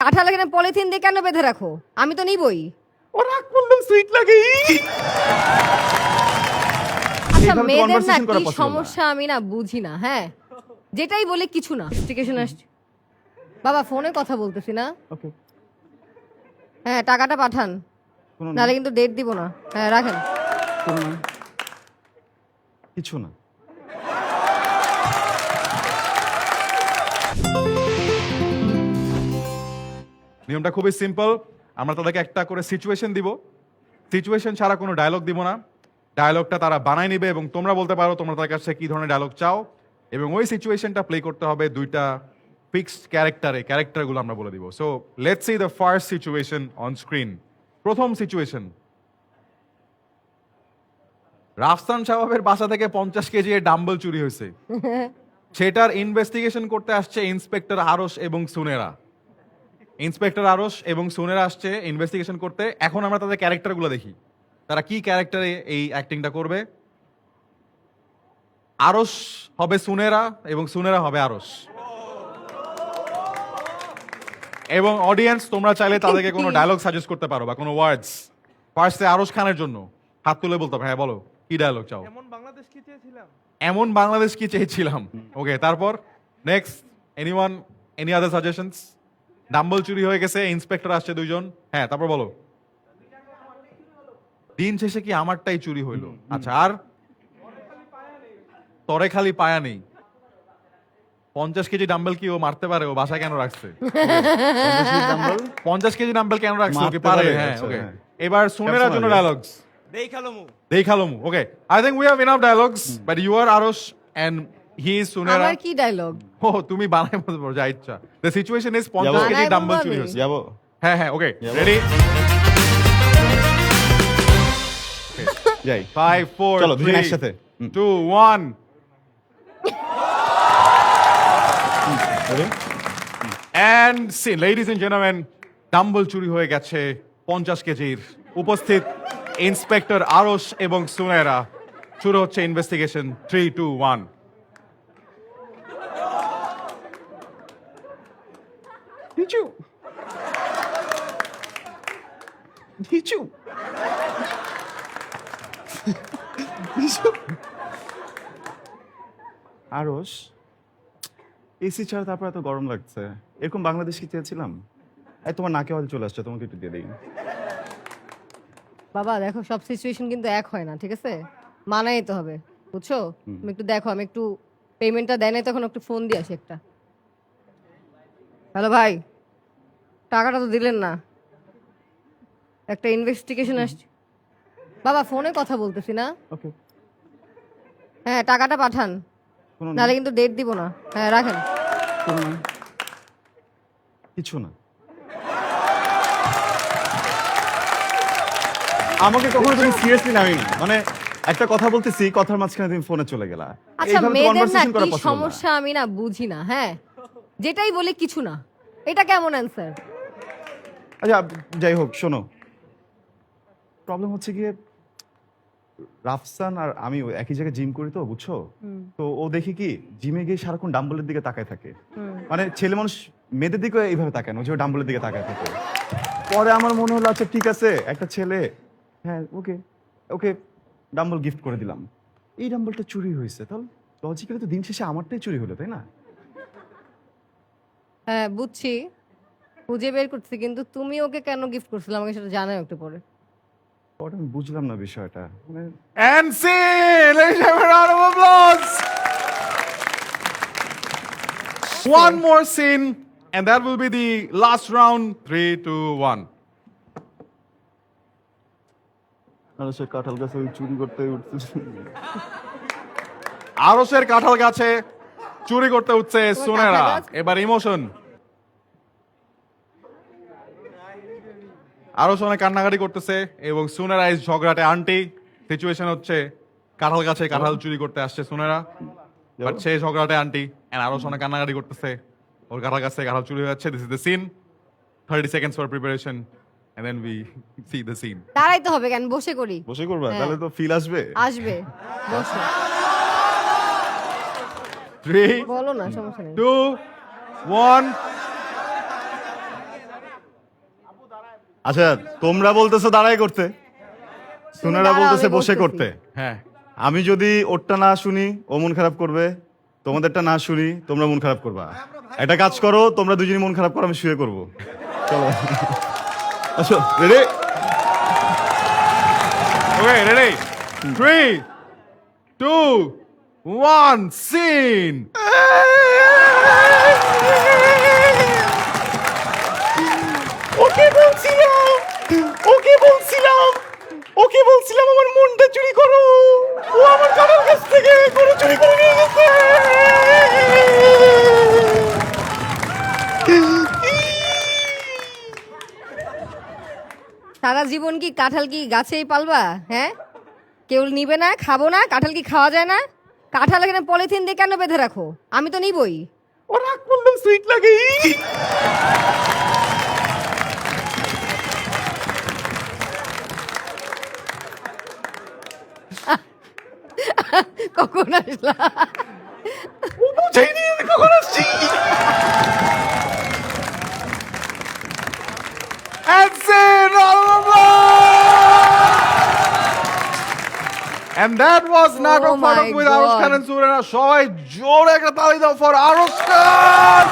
কাঁঠাল এখানে পলিথিন দিয়ে কেন বেঁধে রাখো? আমি তো নিবই। ও রাগ করলাম, সুইট লাগে। আচ্ছা, এইভাবে তো মেয়েদের না conversation করা কি possible না। সমস্যা আমি না বুঝি না। হ্যাঁ, যেটাই বলে কিছু না। স্টিকেশন আসছে। বাবা ফোনে কথা বলতেছি না। ওকে, হ্যাঁ, টাকাটা পাঠান, কোনো না, নাহলে কিন্তু ডেট দিব না। হ্যাঁ, রাখেন। কোনো না, কিছু না। নিয়মটা খুবই সিম্পল। আমরা তাদেরকে একটা করে সিচুয়েশন দিব। সিচুয়েশন ছাড়া কোনো ডায়লগ দিব না। ডায়লগটা তারা বানায় নিবে এবং তোমরা বলতে পারো তোমরা তাদের কাছে কি ধরনের ডায়লগ চাও, এবং ওই সিচুয়েশনটা প্লে করতে হবে দুইটা ফিক্সড ক্যারেক্টারে। ক্যারেক্টারগুলো আমরা বলে দিব। So let's see the first situation on screen. প্রথম সিচুয়েশন, রাফসান সাহেবের বাসা থেকে 50 কেজি ডাম্বল চুরি হয়েছে। সেটার ইনভেস্টিগেশন করতে আসছে ইন্সপেক্টর আরশ এবং সুনেরা। ইন্সপেক্টর আরশ এবং সুনেরা আসছে ইনভেস্টিগেশন করতে। এখন আমরা তাদের ক্যারেক্টারগুলো দেখি, তারা কি ক্যারেক্টারে এই অ্যাক্টিংটা করবে। আরশ হবে সুনেরা এবং সুনেরা হবে আরশ। এবং অডিয়েন্স তোমরা চাইলে তাদেরকে কোনো ডায়লগ সাজেস্ট করতে পারো বা কোনো ওয়ার্ডস। ফার্স্টে আরশ খানের জন্য হাত তুলে বলতে হবে, হ্যাঁ বলো কি ডায়লগ চাও। এমন বাংলাদেশ কি চেয়েছিলাম? এমন বাংলাদেশ কি চেয়েছিলাম। ওকে, তারপর next, anyone, any other suggestions? Dumbbell চুরি হয়ে গেছে, ইন্সপেক্টর আসছে দুইজন। হ্যাঁ, তারপর বলো। দিন শেষে কি আমারটাই চুরি হইলো। আচ্ছা, আর তরে খালি পায়া নেই। 50 কেজি ডাম্বেল কি ও মারতে পারে? ও বাসায় কেন রাখছে? 50 কেজি ডাম্বেল কেন রাখছে? ওকে মারতে পারে। পারে, হ্যাঁ, আচ্ছা, ওকে। হ্যাঁ। এবার সুনেরার জন্য ডায়লগস। দেখালো দেখালমু। Okay, I think we have enough dialogues, but you are Arsh and he is Sunera. আমার কি ডায়লগ? ও তুমি বানাই বলতে পারো যা ইচ্ছা। দ্য সিচুয়েশন ইজ 50 যাবো। কেজি বানাই ডাম্বেল বলবো চুরি আমি? হয়েছে। যাবো। হ্যাঁ হ্যাঁ, ওকে, যাবো। রেডি? যাই। 5 4 চলো, দুজন একসাথে। 2 1। Ready? And see, ladies and gentleman, dumbbell চুরি হয়ে গেছে 50 কেজির। উপস্থিত ইন্সপেক্টর আরশ এবং সুনেরা। শুরু হচ্ছে ইনভেস্টিগেশন। 3 2 1। নিচু। নিচু। নিচু। আরশ, এসি ছাড়া তারপর এত গরম লাগছে। এরকম বাংলাদেশ কি চেয়েছিলাম? এই তোমার নাকে অয়েল চলে আসছে, তোমাকে একটু দিয়ে দিই। বাবা দেখো, সব সিচুয়েশন কিন্তু এক হয় না, ঠিক আছে? মানাই তো হবে, বুঝছো? তুমি একটু দেখো, আমি একটু পেমেন্টটা দেয় নাই, তখন একটু ফোন দিয়ে আসি একটা। হ্যালো ভাই, টাকাটা তো দিলেন না। একটা ইনভেস্টিগেশন আসছে। বাবা ফোনে কথা বলতেছি না। ওকে, হ্যাঁ, টাকাটা পাঠান, কোনো না, নাহলে কিন্তু ডেট দিব না। হ্যাঁ, রাখেন। কোনো না, কিছু না। আমাকে কখনো তুমি সিরিয়াসলি নামি না। মানে একটা কথা বলতেছি, কথার মাঝখানে তুমি ফোনে চলে গেলা। আচ্ছা, এইভাবে তো মেয়েদের না conversation করা কি possible না। সমস্যা আমি না বুঝি না। হ্যাঁ, যেটাই বলে কিছু না। এটা কেমন অ্যান্সার? আচ্ছা, যাই হোক, শোনো, প্রবলেম হচ্ছে গিয়ে রাফসান আর আমি একই জায়গায় জিম করি তো, বুঝছো? তো ও দেখি কি জিমে গিয়ে সারাক্ষণ ডাম্বলের দিকে তাকায় থাকে। মানে ছেলে মানুষ মেয়েদের দিকে এইভাবে তাকায় না, ও যে ডাম্বলের দিকে তাকায় থাকে। পরে আমার মনে হলো আচ্ছা ঠিক আছে, একটা ছেলে, হ্যাঁ ওকে ওকে ডাম্বল গিফট করে দিলাম। এই ডাম্বলটা চুরি হয়েছে, তাহলে লজিক্যালি তো দিন শেষে আমারটাই চুরি হলো, তাই না? হ্যাঁ বুঝছি, খুঁজে বের করছি, কিন্তু তুমি ওকে কেন গিফট করছিলে আমাকে সেটা জানাও একটু পরে। পরে আমি বুঝলাম না বিষয়টা। মানে And see, ladies and gentlemen, round of applause. One more scene, and that will be the last round. 3 2 1. সে কাঁঠাল গাছে ওই চুরি করতে উঠছে। আরশের কাঁঠাল গাছে চুরি করতে উঠছে সুনেরা। কাঁঠাল গাছ? এবার ইমোশন। আরশ অনেক কান্নাকাটি করতেছে এবং সুনেরা ইজ ঝগড়াটে আন্টি। সিচুয়েশন হচ্ছে কাঁঠাল গাছে কাঁঠাল চুরি করতে আসছে সুনেরা, বাট সে ঝগড়াটে আন্টি এন্ড আরশ অনেক কান্নাকাটি করতেছে। ওর কাঁঠাল গাছ থেকে কাঁঠাল চুরি হয়ে যাচ্ছে। This is the scene. 30 seconds for preparation and then we see the scene. দাঁড়াইতে হবে কেন? বসে করি। বসে করবা, হ্যাঁ। তাহলে তো ফিল আসবে। আসবে, বসো। 3 বলো না, সমস্যা নেই। 2 1. আচ্ছা তোমরা বলতেছো দাঁড়াই করতে, সুনারা দাঁড়াও, বলতেছে আমি বসে বলতেছি। করতে। হ্যাঁ, আমি যদি ওরটা না শুনি ও মন খারাপ করবে, তোমাদেরটা না শুনি তোমরা মন খারাপ করবা। একটা কাজ করো, তোমরা দুজনই মন খারাপ করো, আমি শুয়ে করবো। চলো আচ্ছা ready? Okay ready 3 2 1 scene. Okay বলছিলাম, ওকে বলছিলাম, ওকে বলছিলাম আমার মনটা চুরি করো, ও আমার কারোর কাছ থেকে গরু চুরি করে নিয়ে গেছে। সারা জীবন কি কাঁঠাল কি গাছেই পালবা? হ্যাঁ, কেউ নিবে না, খাবো না, কাঁঠাল কি খাওয়া যায় না? কাঁঠাল এখানে পলিথিন দিয়ে কেন বেঁধে রাখো? আমি তো নিবই। ও রাগ করলাম, সুইট লাগে। কখন আসলা? বুঝাই নিয়ে কখন আসছি। And sin! And that was Natok Oh my Fatok with Arush God. Khan and Surena. সবাই জোরে একটা তালি দাও for Arush Khan!